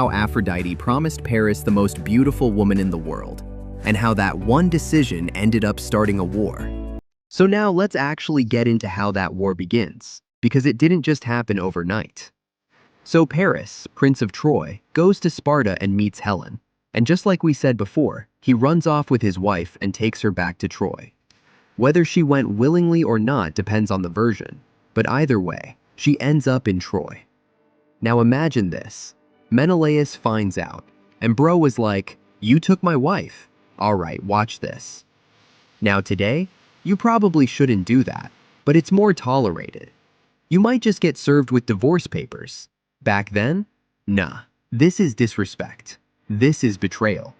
how Aphrodite promised Paris the most beautiful woman in the world, and how that one decision ended up starting a war. So now let's actually get into how that war begins, because it didn't just happen overnight. So Paris, Prince of Troy, goes to Sparta and meets Helen, and just like we said before, he runs off with his wife and takes her back to Troy. Whether she went willingly or not depends on the version, but either way, she ends up in Troy. Now imagine this. Menelaus finds out, and bro was like, "You took my wife. Alright, watch this." Now today, you probably shouldn't do that, but it's more tolerated. You might just get served with divorce papers. Back then? Nah. This is disrespect. This is betrayal.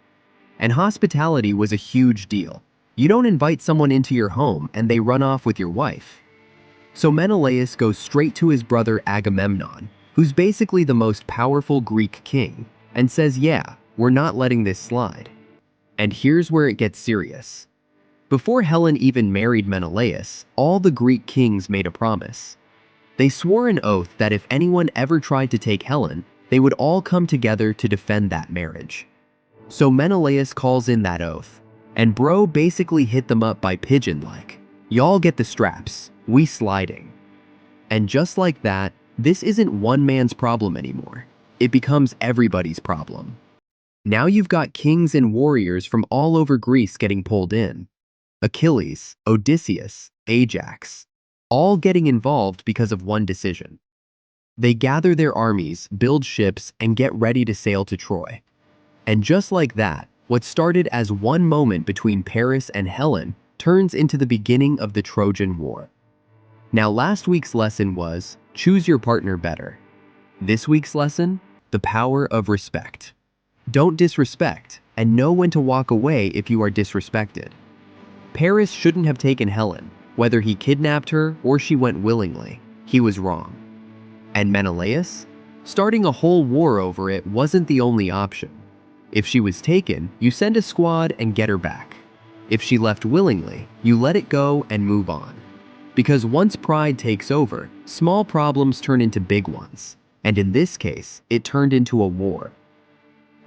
And hospitality was a huge deal. You don't invite someone into your home and they run off with your wife. So Menelaus goes straight to his brother Agamemnon, who's basically the most powerful Greek king, and says, "Yeah, we're not letting this slide." And here's where it gets serious. Before Helen even married Menelaus, all the Greek kings made a promise. They swore an oath that if anyone ever tried to take Helen, they would all come together to defend that marriage. So Menelaus calls in that oath, and bro basically hit them up by pigeon like, "Y'all get the straps, we sliding." And just like that, this isn't one man's problem anymore. It becomes everybody's problem. Now you've got kings and warriors from all over Greece getting pulled in. Achilles, Odysseus, Ajax, all getting involved because of one decision. They gather their armies, build ships, and get ready to sail to Troy. And just like that, what started as one moment between Paris and Helen turns into the beginning of the Trojan War. Now last week's lesson was, choose your partner better. This week's lesson, the power of respect. Don't disrespect, and know when to walk away if you are disrespected. Paris shouldn't have taken Helen, whether he kidnapped her or she went willingly. He was wrong. And Menelaus? Starting a whole war over it wasn't the only option. If she was taken, you send a squad and get her back. If she left willingly, you let it go and move on. Because once pride takes over, small problems turn into big ones. And in this case, it turned into a war.